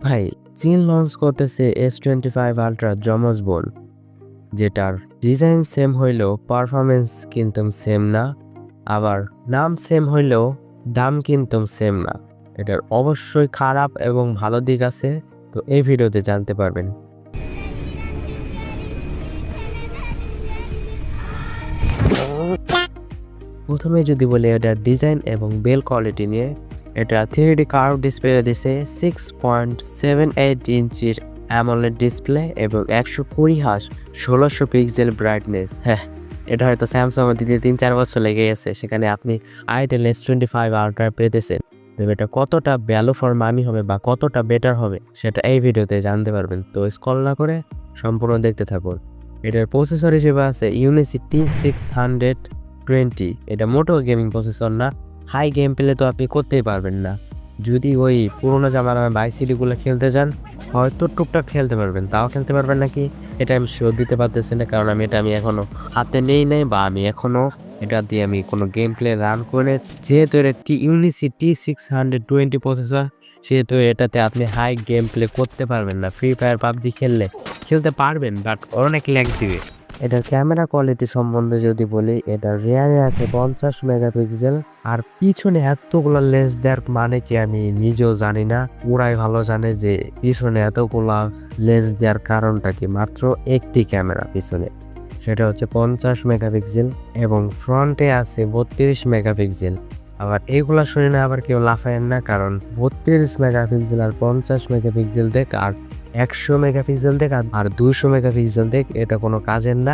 ভাই, চীন লঞ্চ করতেছে S25 আলট্রা যমজ বোন, যেটার ডিজাইন সেম হইলেও পারফরমেন্স কিন্তু সেম না, আবার নাম সেম হইলেও দাম কিন্তু সেম না। এটার অবশ্যই খারাপ এবং ভালো দিক আছে, তো এই ভিডিওতে জানতে পারবেন। প্রথমে যদি বলি এটার ডিজাইন এবং বিল্ড কোয়ালিটি নিয়ে, এটা 3D কার্ভ ডিসপ্লে দিছে, 6.78 ইঞ্চির অ্যামোলেড ডিসপ্লে এবং 120 Hz 1600 পিক্সেল ব্রাইটনেস। হ্যাঁ, এটা হয়তো স্যামসাং দিতে 3-4 বছর লেগে গেছে, সেখানে আপনি Itel S25 আলট্রা পেতেছেন। তবে এটা কতটা ভ্যালু ফর মানি হবে বা কতটা বেটার হবে সেটা এই ভিডিওতে জানতে পারবেন, তো স্ক্রল না করে সম্পূর্ণ দেখতে থাকুন। এটার প্রসেসর হিসেবে আছে ইউনিসিটি 620। এটা মোটো গেমিং প্রসেসর না, হাই গেম প্লে তো আপনি করতেই পারবেন না। যদি ওই পুরোনো জামানার বাইসিডিগুলো খেলতে যান হয়তো টুকটাক খেলতে পারবেন, তাও খেলতে পারবেন নাকি এটা আমি শিওর দিতে পারতেছি না, কারণ এটা আমি এখনও হাতে নেই নাই বা আমি এখনও এটা দিয়ে আমি কোনো গেম প্লে রান করে। যেহেতু এটা ইউনিসিটি 620 প্রসেসর, সেহেতু এটাতে আপনি হাই গেম প্লে করতে পারবেন না। ফ্রি ফায়ার পাবজি খেলতে পারবেন, বাট অনেক ল্যাগ দিবে। এটার ক্যামেরা কোয়ালিটি সম্বন্ধে যদি বলি, এটা রিয়ারে আছে 50 মেগাপিক্সেল, আর পিছনে এতগুলো লেন্স দেওয়ার মানে কি আমি নিজেও জানি না। ওরাই ভালো জানে যে পিছনে এতগুলা লেন্স দেওয়ার কারণটা কি। মাত্র একটি ক্যামেরা পিছনে, সেটা হচ্ছে 50 মেগাপিক্সেল এবং ফ্রন্টে আছে 32 মেগাপিক্সেল। আবার এইগুলা শুনে না আবার কেউ লাফায়েন না, কারণ 32 মেগাপিক্সেল আর 50 মেগাপিক্সেল দেখ আর 100 মেগাপিক্সেল দেখ আর 200 মেগাপিক্সেল দেখ, এটা কোনো কাজের না।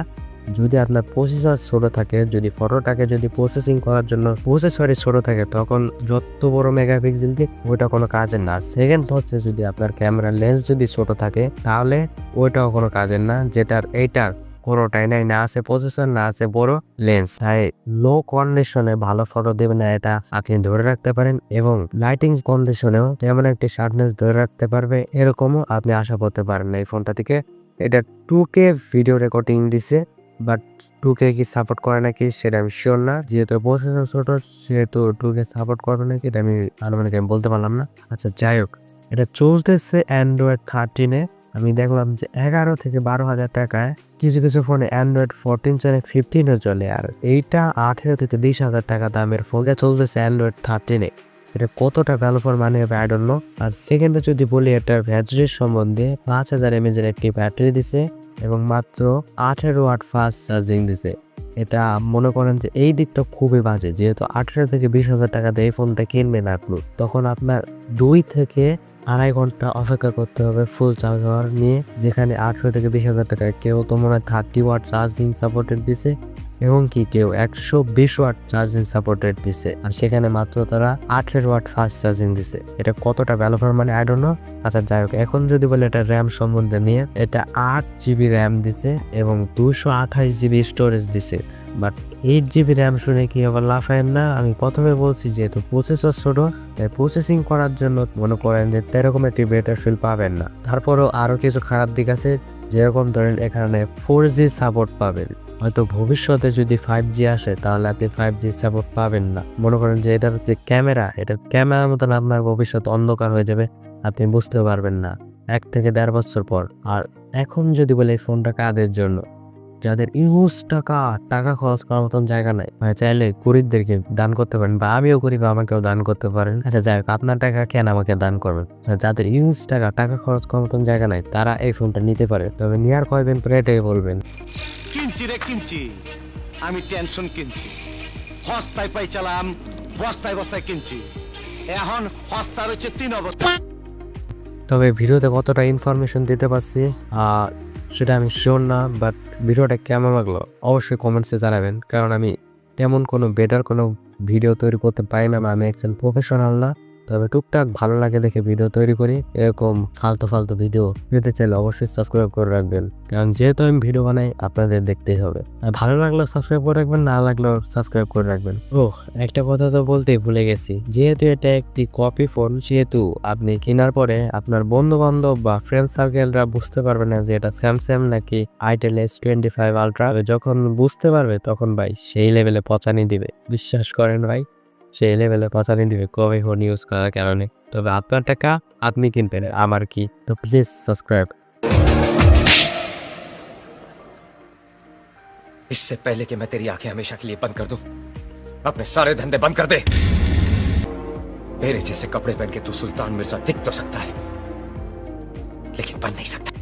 যদি আপনার প্রসেসর ছোট থাকে, যদি ফটোটাকে যদি প্রসেসিং করার জন্য প্রসেসরই ছোট থাকে, তখন যত বড় মেগাপিক্সেল দেখ ওইটা কোনো কাজের না। সেকেন্ড হচ্ছে যদি আপনার ক্যামেরা লেন্স যদি ছোট থাকে তাহলে ওইটাও কোনো কাজের না, যেটার এইটার কোনোটাই নাই, না আছে প্রসেসর না আছে বড় লেন্স। তাই লো কন্ডিশনে ভালো ফটো দেবে না এটা আপনি ধরে রাখতে পারেন, এবং লাইটিং কন্ডিশনেও তেমন একটি শার্পনেস ধরে রাখতে পারবে এরকমও আপনি আশা করতে পারেন না এই ফোনটা থেকে। এটা 2K ভিডিও রেকর্ডিং দিছে, বাট 2K কি সাপোর্ট করে নাকি সেটা আমি শিওর না। যেহেতু প্রসেসর ছোট সেহেতু 2K সাপোর্ট করবে নাকি এটা আমি আনুমানিক আমি বলতে পারলাম না। আচ্ছা, যাই হোক, এটা চলতেছে অ্যান্ড্রয়েড 13-এ। আমি দেখলাম যে 11 থেকে 12 হাজার টাকায় কিছু কিছু ফোনে অ্যান্ড্রয়েড 14 চলে, 15ও চলে, আর এইটা 18 থেকে 20 হাজার টাকা দামের ফোনটা চলতেছে অ্যান্ড্রয়েড 13-এ। এটা কতটা ভ্যালু ফর মানি হবে আই ডোন্ট নো। আর সেকেন্ডে যদি বলি এটার ব্যাটারির সম্বন্ধে, 5000 mAh একটি ব্যাটারি দিছে এবং মাত্র 18 ওয়াট ফাস্ট চার্জিং দিছে। এটা মনে করেন যে এই দিকটা খুবই বাজে, যেহেতু 18 থেকে 20 হাজার টাকাতে এই ফোনটা কিনবেন আপনি, তখন আপনার 2 থেকে আড়াই ঘন্টা অপেক্ষা করতে হবে ফুল চার্জ হওয়ার নিয়ে, যেখানে 18 থেকে 20 হাজার টাকায় কেউ তো মনে হয় 30 ওয়াট চার্জিং সাপোর্টেড দিছে এবং কি কেউ 120 ওয়াট চার্জিং সাপোর্টেড দিছে, আর সেখানে মাত্র তারা 18 ওয়াট ফাস্ট চার্জিং দিছে। এটা কতটা value for money I don't know. আচ্ছা, যাই হোক, এখন যদি বলে এটা র্যাম সম্বন্ধে নিয়ে, এটা 8GB র্যাম দিছে এবং 228GB স্টোরেজ দিছে। বাট 8GB র্যাম শুনে কি আবার লাফায়েন না। আমি প্রথমে বলছি যেহেতু প্রসেসর ছোট, তাই প্রসেসিং করার জন্য মনে করেন যে এরকম একটি বেটার ফিল পাবেন না। তারপরও আরো কিছু খারাপ দিক আছে, যেরকম ধরেন এখানে 4G সাপোর্ট পাবেন, হয়তো ভবিষ্যতে যদি 5G আসে তাহলে আপনি 5G সাপোর্ট পাবেন না। মনে করেন যে এটার যে ক্যামেরা, এটার ক্যামেরার মতন আপনার ভবিষ্যৎ অন্ধকার হয়ে যাবে, আপনি বুঝতেও পারবেন না 1 থেকে 1.5 বছর পর। আর এখন যদি বলে এই ফোনটা কাদের জন্য, যাদের ইউজ টাকা খরচ করার মতন জায়গা নাই, চাইলে গরিবদেরকে দান করতে পারেন, বা আমিও গরিব আমাকেও দান করতে পারেন। আচ্ছা, যাই হোক, আপনার টাকা কেন আমাকে দান করবেন? যাদের ইউজ টাকা খরচ করার মতন জায়গা নাই তারা এই ফোনটা নিতে পারে, তবে নেওয়ার কয়দিন পরে এটাই বলবেন। কিনছি আমি টেনশন কিনছি, হস্তায় পাই চালাম, বস্তায় বস্তায় কিনছি, এখন হস্তা রয়েছে 3 অবস্থা। তবে ভিডিওতে কতটা ইনফরমেশন দিতে পারছি সেটা আমি শিওর না, বাট ভিডিওটা কেমন লাগলো অবশ্যই কমেন্টসে জানাবেন, কারণ আমি তেমন কোনো বেটার কোনো ভিডিও তৈরি করতে পারি না, বা আমি একজন প্রফেশনাল না। তবে টুকটাক ভালো লাগে দেখে ভিডিও তৈরি করি। এরকম ফালতু ভিডিও পেতে চাইলে অবশ্যই সাবস্ক্রাইব করে রাখবেন, কারণ যেহেতু আমি ভিডিও বানাই আপনাদের দেখতেই হবে। আর ভালো লাগলে সাবস্ক্রাইব করে রাখবেন, না লাগলেও সাবস্ক্রাইব করে রাখবেন। একটা কথা তো বলতেই ভুলে গেছি, যেহেতু এটা একটি কপি ফোন, সেহেতু আপনি কেনার পরে আপনার বন্ধু বান্ধব বা ফ্রেন্ড সার্কেলরা বুঝতে পারবে না যে এটা স্যামসাং নাকি Itel S25 Ultra। যখন বুঝতে পারবে তখন ভাই সেই লেভেলে পচানি দিবে, বিশ্বাস করেন ভাই, সেই লেভেলে পচানি দিবে কবে ফোন ইউজ করার কারণে। তবে আপনার টাকা আপনি কিনবেন, আমার কি? তো প্লিজ সাবস্ক্রাইব। इससे पहले कि मैं तेरी आंखें हमेशा के लिए बंद कर दूं, अपने सारे धंधे बंद कर दे। मेरे जैसे कपड़े पहन के तू सुल्तान मिर्जा दिख तो सकता है, लेकिन बन नहीं सकता।